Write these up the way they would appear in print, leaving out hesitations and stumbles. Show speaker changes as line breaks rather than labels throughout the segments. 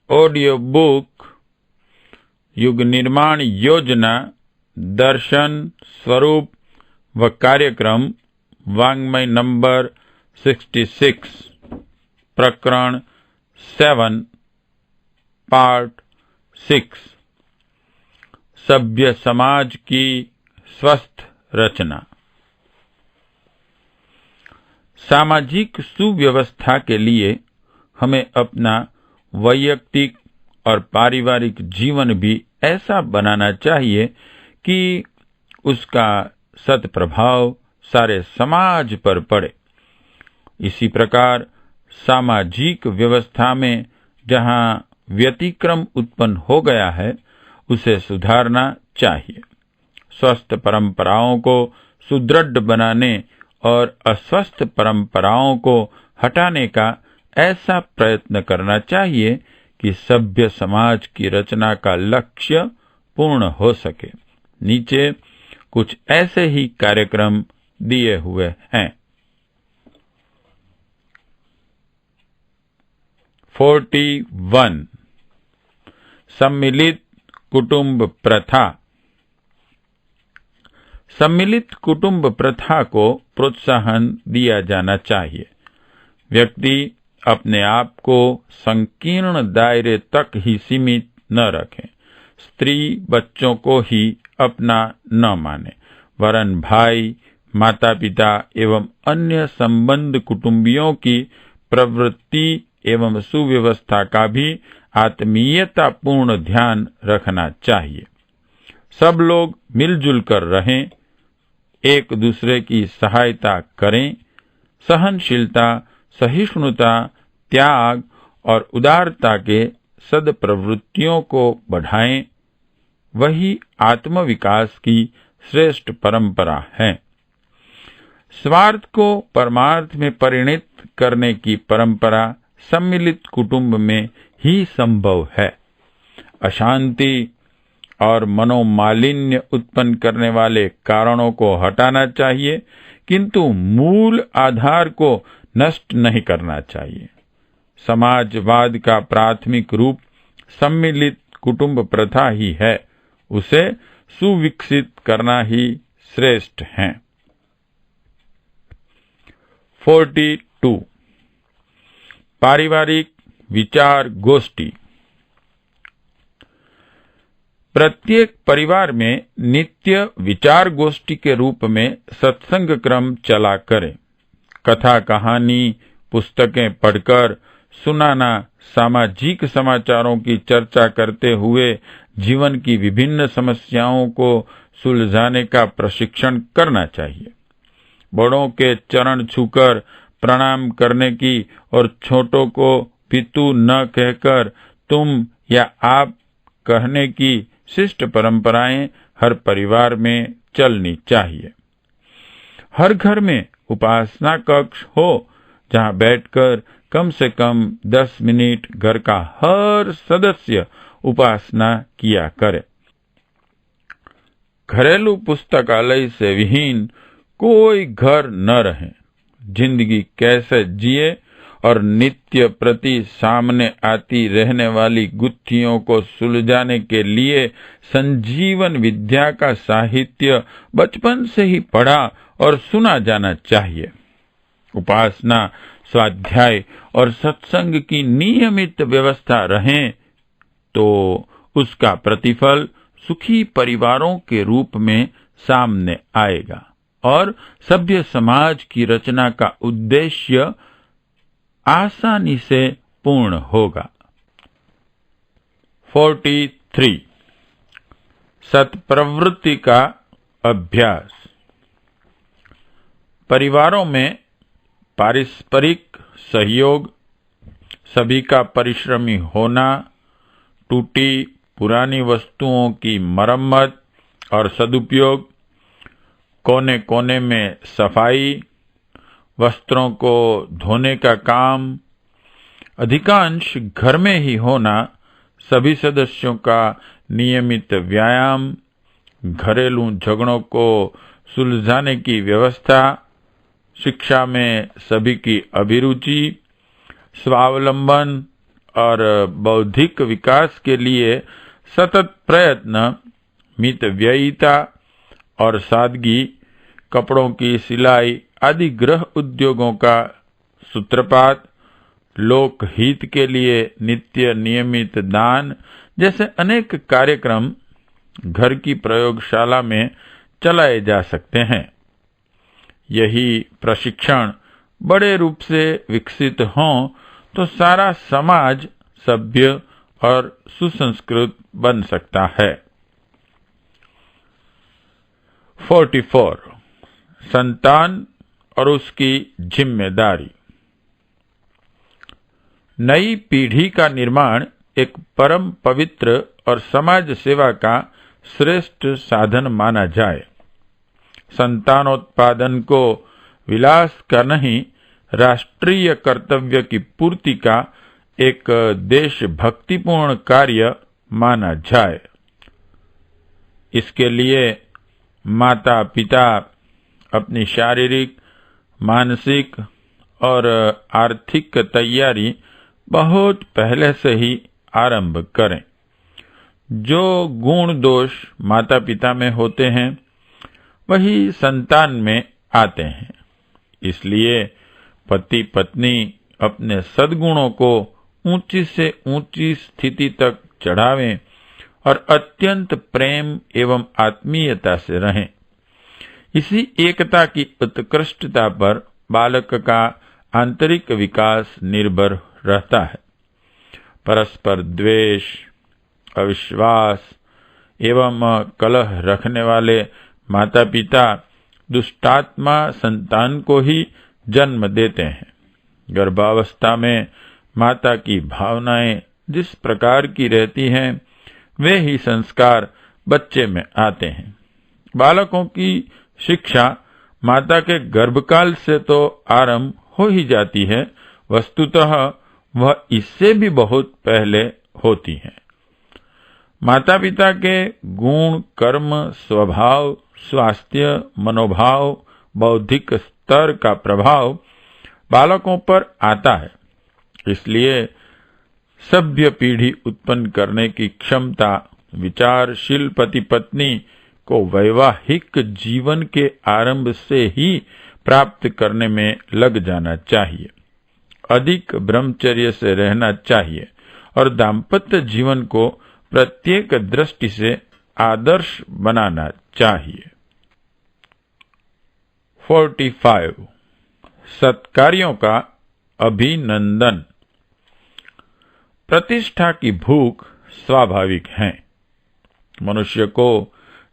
Audio book युग निर्माण योजना दर्शन स्वरूप व कार्यक्रम वाङ्मय नंबर 66 प्रकरण 7 पार्ट 6 सभ्य समाज की स्वस्थ रचना। सामाजिक सुव्यवस्था के लिए हमें अपना वैयक्तिक और पारिवारिक जीवन भी ऐसा बनाना चाहिए कि उसका सत्प्रभाव सारे समाज पर पड़े। इसी प्रकार सामाजिक व्यवस्था में जहां व्यतिक्रम उत्पन्न हो गया है उसे सुधारना चाहिए। स्वस्थ परंपराओं को सुदृढ़ बनाने और अस्वस्थ परंपराओं को हटाने का ऐसा प्रयत्न करना चाहिए कि सभ्य समाज की रचना का लक्ष्य पूर्ण हो सके। नीचे कुछ ऐसे ही कार्यक्रम दिए हुए हैं। 41 सम्मिलित कुटुंब प्रथा। सम्मिलित कुटुंब प्रथा को प्रोत्साहन दिया जाना चाहिए। व्यक्ति अपने आप को संकीर्ण दायरे तक ही सीमित न रखें। स्त्री बच्चों को ही अपना न माने, वरन भाई, माता पिता एवं अन्य संबंध कुटुंबियों की प्रवृत्ति एवं सुव्यवस्था का भी आत्मीयता पूर्ण ध्यान रखना चाहिए। सब लोग मिलजुल कर रहें, एक दूसरे की सहायता करें, सहनशीलता, सहिष्णुता, त्याग और उदारता के सद्प्रवृत्तियों को बढ़ाएं। वही आत्मविकास की श्रेष्ठ परंपरा है। स्वार्थ को परमार्थ में परिणत करने की परंपरा सम्मिलित कुटुंब में ही संभव है। अशांति और मनोमालिन्य उत्पन्न करने वाले कारणों को हटाना चाहिए, किंतु मूल आधार को नष्ट नहीं करना चाहिए। समाजवाद का प्राथमिक रूप सम्मिलित कुटुंब प्रथा ही है। उसे सुविकसित करना ही श्रेष्ठ है। 42 पारिवारिक विचार गोष्ठी। प्रत्येक परिवार में नित्य विचार गोष्ठी के रूप में सत्संग क्रम चला करे। कथा कहानी पुस्तकें पढ़कर सुनाना, सामाजिक समाचारों की चर्चा करते हुए जीवन की विभिन्न समस्याओं को सुलझाने का प्रशिक्षण करना चाहिए। बड़ों के चरण छूकर प्रणाम करने की और छोटों को भी तू न कहकर तुम या आप कहने की शिष्ट परंपराएं हर परिवार में चलनी चाहिए। हर घर में उपासना कक्ष हो, जहां बैठकर कम से कम 10 मिनट घर का हर सदस्य उपासना किया करे। घरेलू पुस्तकालय से विहीन कोई घर न रहे। जिंदगी कैसे जिए और नित्य प्रति सामने आती रहने वाली गुत्थियों को सुलझाने के लिए संजीवन विद्या का साहित्य बचपन से ही पढ़ा और सुना जाना चाहिए। उपासना, स्वाध्याय और सत्संग की नियमित व्यवस्था रहें तो उसका प्रतिफल सुखी परिवारों के रूप में सामने आएगा और सभ्य समाज की रचना का उद्देश्य आसानी से पूर्ण होगा। 43 सत्प्रवृत्ति का अभ्यास। परिवारों में पारस्परिक सहयोग, सभी का परिश्रमी होना, टूटी पुरानी वस्तुओं की मरम्मत और सदुपयोग, कोने कोने में सफाई, वस्त्रों को धोने का काम, अधिकांश घर में ही होना, सभी सदस्यों का नियमित व्यायाम, घरेलू झगड़ों को सुलझाने की व्यवस्था, शिक्षा में सभी की अभिरुचि, स्वावलंबन और बौद्धिक विकास के लिए सतत प्रयत्न, मितव्ययिता और सादगी, कपड़ों की सिलाई आदि गृह उद्योगों का सूत्रपात, लोकहित के लिए नित्य नियमित दान जैसे अनेक कार्यक्रम घर की प्रयोगशाला में चलाए जा सकते हैं। यही प्रशिक्षण बड़े रूप से विकसित हों तो सारा समाज सभ्य और सुसंस्कृत बन सकता है। 44. संतान और उसकी जिम्मेदारी। नई पीढ़ी का निर्माण एक परम पवित्र और समाज सेवा का श्रेष्ठ साधन माना जाए। संतानोत्पादन को विलास का नहीं, राष्ट्रीय कर्तव्य की पूर्ति का एक देशभक्तिपूर्ण कार्य माना जाए। इसके लिए माता पिता अपनी शारीरिक, मानसिक और आर्थिक तैयारी बहुत पहले से ही आरंभ करें। जो गुण दोष माता पिता में होते हैं वही संतान में आते हैं। इसलिए पति पत्नी अपने सद्गुणों को ऊंची से ऊंची स्थिति तक चढ़ावें और अत्यंत प्रेम एवं आत्मीयता से रहें। इसी एकता की उत्कृष्टता पर बालक का आंतरिक विकास निर्भर रहता है। परस्पर द्वेष, अविश्वास एवं कलह रखने वाले माता पिता दुष्टात्मा संतान को ही जन्म देते हैं। गर्भावस्था में माता की भावनाएं जिस प्रकार की रहती हैं वे ही संस्कार बच्चे में आते हैं। बालकों की शिक्षा माता के गर्भकाल से तो आरंभ हो ही जाती है, वस्तुतः वह इससे भी बहुत पहले होती है। माता पिता के गुण, कर्म, स्वभाव, स्वास्थ्य, मनोभाव, बौद्धिक स्तर का प्रभाव बालकों पर आता है। इसलिए सभ्य पीढ़ी उत्पन्न करने की क्षमता विचारशील पति पत्नी को वैवाहिक जीवन के आरंभ से ही प्राप्त करने में लग जाना चाहिए। अधिक ब्रह्मचर्य से रहना चाहिए और दाम्पत्य जीवन को प्रत्येक दृष्टि से आदर्श बनाना चाहिए। 45. सत्कार्यों का अभिनंदन। प्रतिष्ठा की भूख स्वाभाविक है। मनुष्य को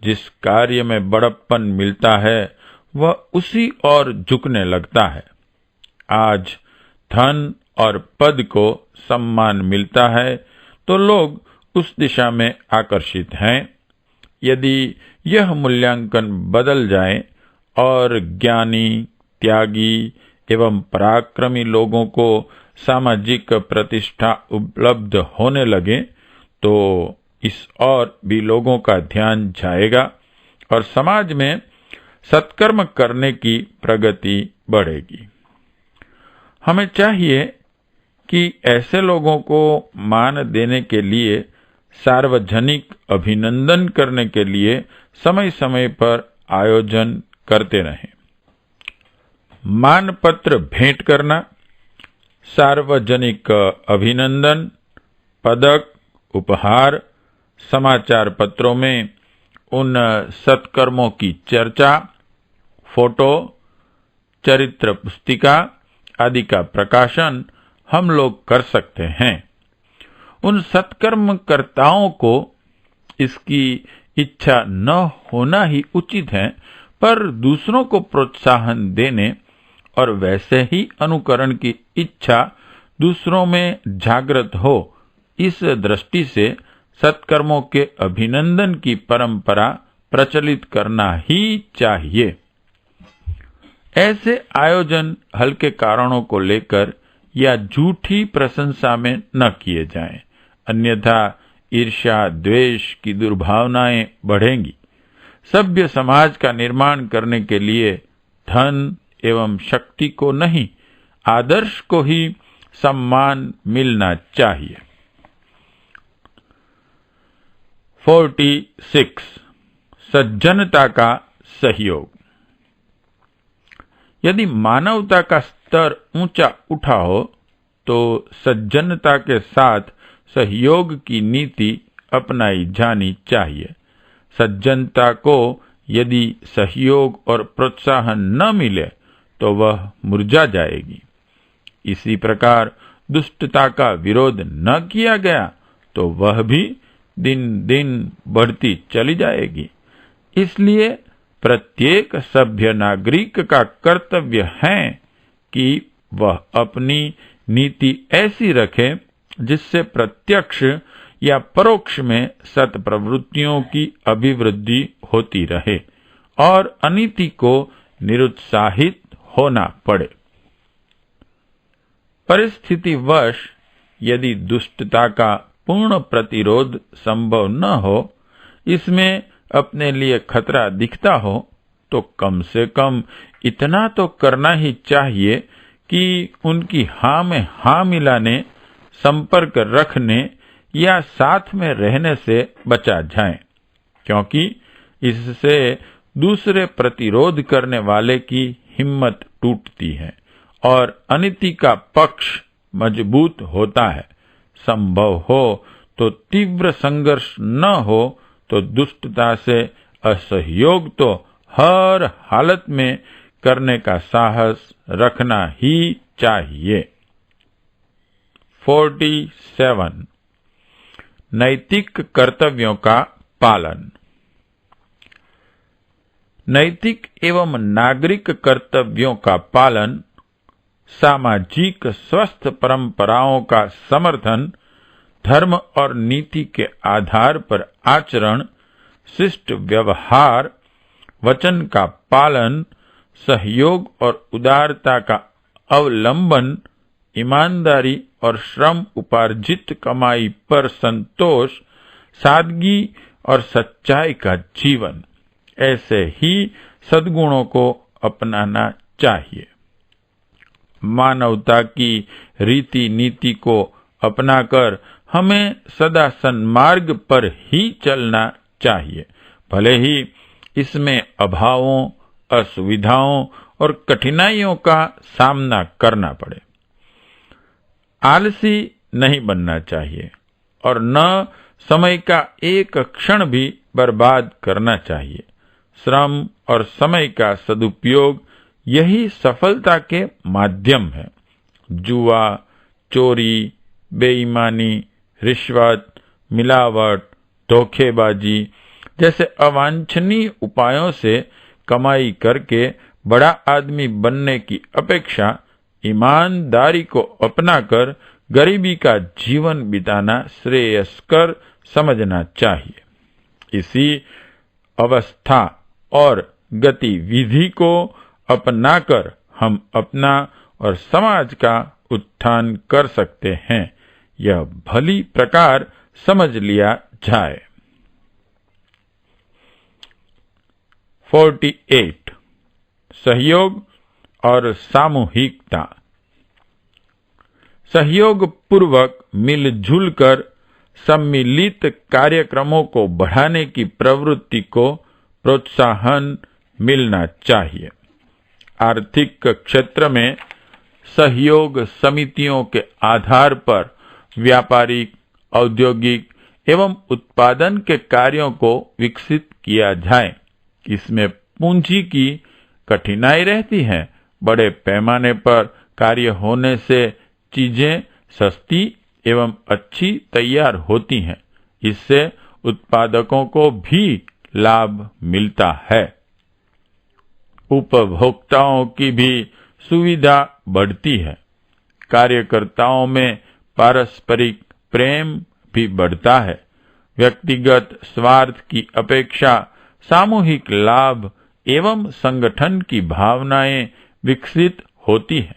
जिस कार्य में बड़प्पन मिलता है वह उसी ओर झुकने लगता है। आज धन और पद को सम्मान मिलता है तो लोग उस दिशा में आकर्षित हैं। यदि यह मूल्यांकन बदल जाए और ज्ञानी, त्यागी एवं पराक्रमी लोगों को सामाजिक प्रतिष्ठा उपलब्ध होने लगे तो इस ओर भी लोगों का ध्यान जाएगा और समाज में सत्कर्म करने की प्रगति बढ़ेगी। हमें चाहिए कि ऐसे लोगों को मान देने के लिए, सार्वजनिक अभिनंदन करने के लिए समय समय पर आयोजन करते रहें। मानपत्र भेंट करना, सार्वजनिक अभिनंदन, पदक, उपहार, समाचार पत्रों में उन सत्कर्मों की चर्चा, फोटो, चरित्र पुस्तिका आदि का प्रकाशन हम लोग कर सकते हैं। उन सत्कर्मकर्ताओं को इसकी इच्छा न होना ही उचित है, पर दूसरों को प्रोत्साहन देने और वैसे ही अनुकरण की इच्छा दूसरों में जागृत हो, इस दृष्टि से सत्कर्मों के अभिनंदन की परंपरा प्रचलित करना ही चाहिए। ऐसे आयोजन हल्के कारणों को लेकर या झूठी प्रशंसा में न किए जाएं, अन्यथा ईर्ष्या, द्वेष की दुर्भावनाएं बढ़ेंगी। सभ्य समाज का निर्माण करने के लिए धन एवं शक्ति को नहीं, आदर्श को ही सम्मान मिलना चाहिए। 46 सज्जनता का सहयोग। यदि मानवता का स्तर ऊंचा उठा हो तो सज्जनता के साथ सहयोग की नीति अपनाई जानी चाहिए। सज्जनता को यदि सहयोग और प्रोत्साहन न मिले तो वह मुरझा जाएगी। इसी प्रकार दुष्टता का विरोध न किया गया तो वह भी दिन दिन बढ़ती चली जाएगी। इसलिए प्रत्येक सभ्य नागरिक का कर्तव्य है कि वह अपनी नीति ऐसी रखे जिससे प्रत्यक्ष या परोक्ष में सत् प्रवृत्तियों की अभिवृद्धि होती रहे और अनीति को निरुत्साहित होना पड़े। परिस्थितिवश यदि दुष्टता का पूर्ण प्रतिरोध संभव न हो, इसमें अपने लिए खतरा दिखता हो, तो कम से कम इतना तो करना ही चाहिए कि उनकी हाँ में हाँ मिलाने, संपर्क रखने या साथ में रहने से बचा जाए, क्योंकि इससे दूसरे प्रतिरोध करने वाले की हिम्मत टूटती है और अनीति का पक्ष मजबूत होता है। संभव हो तो तीव्र संघर्ष न हो तो दुष्टता से असहयोग तो हर हालत में करने का साहस रखना ही चाहिए। 47 नैतिक कर्तव्यों का पालन। नैतिक एवं नागरिक कर्तव्यों का पालन, सामाजिक स्वस्थ परंपराओं का समर्थन, धर्म और नीति के आधार पर आचरण, शिष्ट व्यवहार, वचन का पालन, सहयोग और उदारता का अवलंबन, ईमानदारी और श्रम उपार्जित कमाई पर संतोष, सादगी और सच्चाई का जीवन, ऐसे ही सद्गुणों को अपनाना चाहिए। मानवता की रीति नीति को अपनाकर हमें सदा सन्मार्ग पर ही चलना चाहिए, भले ही इसमें अभावों, असुविधाओं और कठिनाइयों का सामना करना पड़े। आलसी नहीं बनना चाहिए और न समय का एक क्षण भी बर्बाद करना चाहिए। श्रम और समय का सदुपयोग यही सफलता के माध्यम है। जुआ, चोरी, बेईमानी, रिश्वत, मिलावट, धोखेबाजी जैसे अवांछनीय उपायों से कमाई करके बड़ा आदमी बनने की अपेक्षा ईमानदारी को अपनाकर गरीबी का जीवन बिताना श्रेयस्कर समझना चाहिए। इसी अवस्था और गतिविधि को अपनाकर हम अपना और समाज का उत्थान कर सकते हैं, यह भली प्रकार समझ लिया जाए। 48 सहयोग और सामूहिकता। सहयोग पूर्वक मिलजुल कर सम्मिलित कार्यक्रमों को बढ़ाने की प्रवृत्ति को प्रोत्साहन मिलना चाहिए। आर्थिक क्षेत्र में सहयोग समितियों के आधार पर व्यापारिक, औद्योगिक एवं उत्पादन के कार्यों को विकसित किया जाए। इसमें पूंजी की कठिनाई रहती है। बड़े पैमाने पर कार्य होने से चीजें सस्ती एवं अच्छी तैयार होती हैं। इससे उत्पादकों को भी लाभ मिलता है। उपभोक्ताओं की भी सुविधा बढ़ती है। कार्यकर्ताओं में पारस्परिक प्रेम भी बढ़ता है। व्यक्तिगत स्वार्थ की अपेक्षा सामूहिक लाभ एवं संगठन की भावनाएं विकसित होती हैं।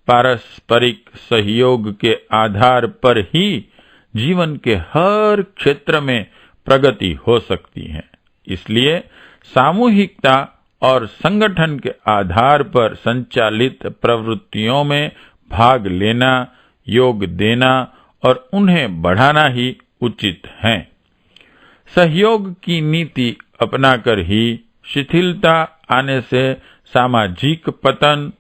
पारस्परिक सहयोग के आधार पर ही जीवन के हर क्षेत्र में प्रगति हो सकती है। इसलिए सामूहिकता और संगठन के आधार पर संचालित प्रवृत्तियों में भाग लेना, योग देना और उन्हें बढ़ाना ही उचित है। सहयोग की नीति अपनाकर ही शिथिलता आने से सामाजिक पतन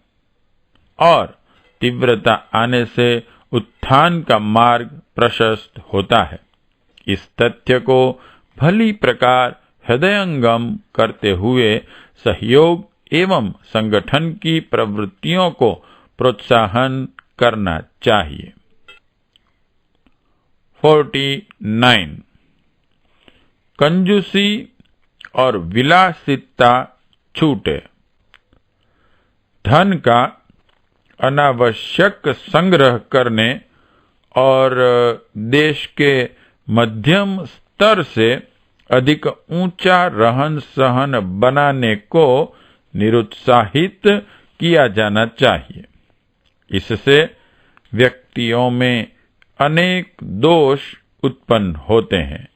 और तीव्रता आने से उत्थान का मार्ग प्रशस्त होता है। इस तथ्य को भली प्रकार हृदयंगम करते हुए सहयोग एवं संगठन की प्रवृत्तियों को प्रोत्साहन करना चाहिए। 49 कंजूसी और विलासिता छूटे। धन का अनावश्यक संग्रह करने और देश के मध्यम स्तर से अधिक ऊंचा रहन सहन बनाने को निरुत्साहित किया जाना चाहिए। इससे व्यक्तियों में अनेक दोष उत्पन्न होते हैं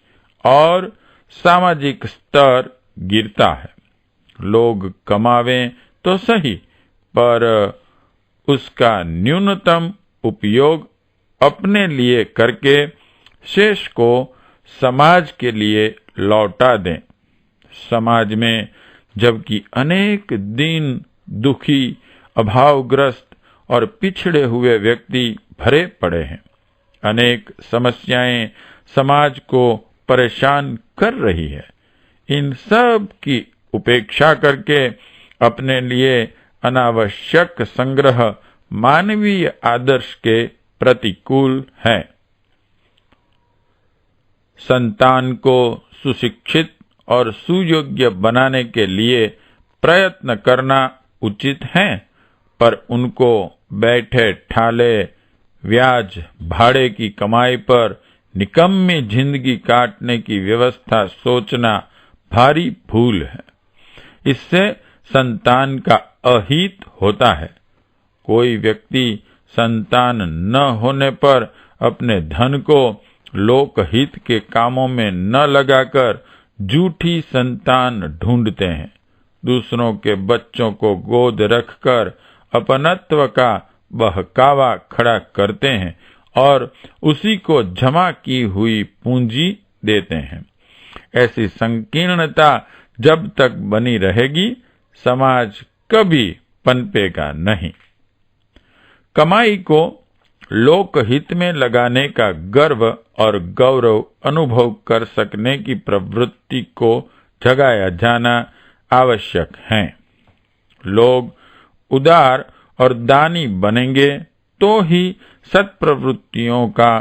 और सामाजिक स्तर गिरता है। लोग कमावें तो सही, पर उसका न्यूनतम उपयोग अपने लिए करके शेष को समाज के लिए लौटा दें। समाज में जबकि अनेक दीन, दुखी, अभावग्रस्त और पिछड़े हुए व्यक्ति भरे पड़े हैं, अनेक समस्याएं समाज को परेशान कर रही है। इन सब की उपेक्षा करके अपने लिए अनावश्यक संग्रह मानवीय आदर्श के प्रतिकूल है। संतान को सुशिक्षित और सुयोग्य बनाने के लिए प्रयत्न करना उचित है, पर उनको बैठे ठाले ब्याज भाड़े की कमाई पर निकम्मी जिंदगी काटने की व्यवस्था सोचना भारी भूल है। इससे संतान का अहित होता है। कोई व्यक्ति संतान न होने पर अपने धन को लोकहित के कामों में न लगाकर झूठी संतान ढूंढते हैं। दूसरों के बच्चों को गोद रखकर अपनत्व का बहकावा खड़ा करते हैं और उसी को जमा की हुई पूंजी देते हैं। ऐसी संकीर्णता जब तक बनी रहेगी, समाज कभी पनपेगा नहीं। कमाई को लोकहित में लगाने का गर्व और गौरव अनुभव कर सकने की प्रवृत्ति को जगाया जाना आवश्यक है। लोग उदार और दानी बनेंगे तो ही सत्प्रवृत्तियों का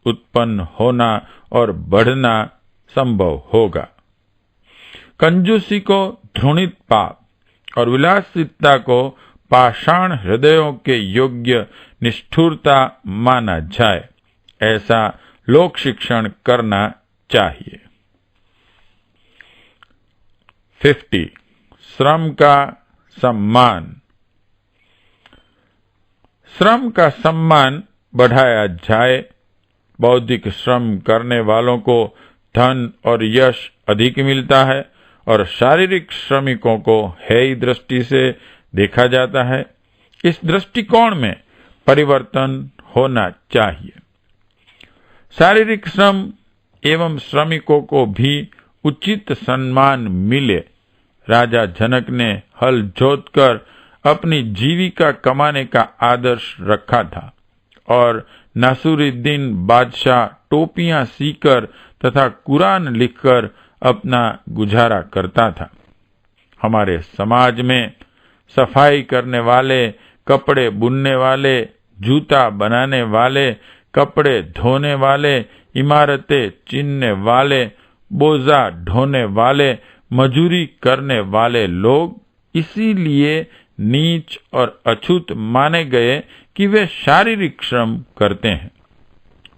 उत्पन्न होना और बढ़ना संभव होगा। कंजूसी को घृणित पाप और विलासिता को पाषाण हृदयों के योग्य निष्ठुरता माना जाए, ऐसा लोक शिक्षण करना चाहिए। 50 श्रम का सम्मान। श्रम का सम्मान बढ़ाया जाए। बौद्धिक श्रम करने वालों को धन और यश अधिक मिलता है और शारीरिक श्रमिकों को हेय दृष्टि से देखा जाता है। इस दृष्टिकोण में परिवर्तन होना चाहिए। शारीरिक श्रम एवं श्रमिकों को भी उचित सम्मान मिले। राजा जनक ने हल जोतकर अपनी जीविका कमाने का आदर्श रखा था और नासिरुद्दीन बादशाह टोपियां सीकर तथा कुरान लिखकर अपना गुजारा करता था। हमारे समाज में सफाई करने वाले, कपड़े बुनने वाले, जूता बनाने वाले, कपड़े धोने वाले, इमारतें चिनने वाले, बोझा ढोने वाले, मजूरी करने वाले लोग इसीलिए नीच और अछूत माने गए कि वे शारीरिक श्रम करते हैं।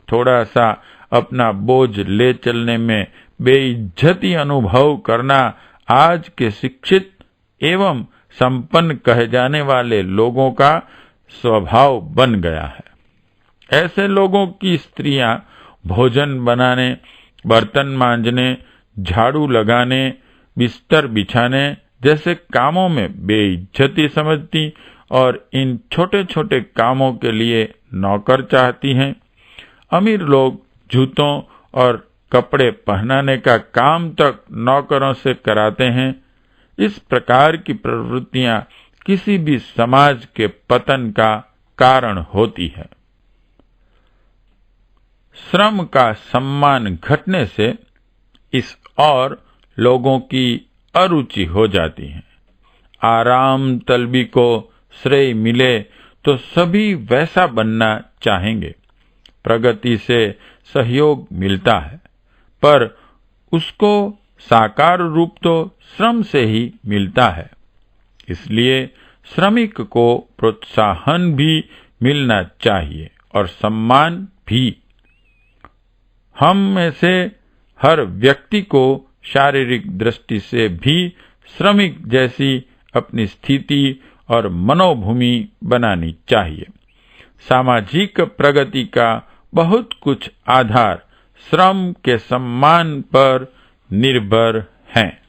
थोड़ा सा अपना बोझ ले चलने में बेइज्जती अनुभव करना आज के शिक्षित एवं संपन्न कहे जाने वाले लोगों का स्वभाव बन गया है। ऐसे लोगों की स्त्रियां भोजन बनाने, बर्तन मांजने, झाड़ू लगाने, बिस्तर बिछाने जैसे कामों में बेइज्जती समझती और इन छोटे छोटे कामों के लिए नौकर चाहती हैं। अमीर लोग जूतों और कपड़े पहनाने का काम तक नौकरों से कराते हैं। इस प्रकार की प्रवृत्तियां किसी भी समाज के पतन का कारण होती है। श्रम का सम्मान घटने से इस और लोगों की अरुचि हो जाती है। आराम तलबी को श्रेय मिले तो सभी वैसा बनना चाहेंगे। प्रगति से सहयोग मिलता है, पर उसको साकार रूप तो श्रम से ही मिलता है। इसलिए श्रमिक को प्रोत्साहन भी मिलना चाहिए और सम्मान भी। हम में से हर व्यक्ति को शारीरिक दृष्टि से भी श्रमिक जैसी अपनी स्थिति और मनोभूमि बनानी चाहिए। सामाजिक प्रगति का बहुत कुछ आधार श्रम के सम्मान पर निर्भर है।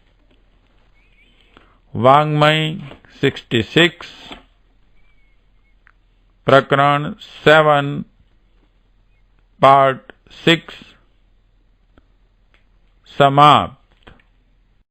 वाङ्मय 66 प्रकरण 7 पार्ट 6 समाप्त।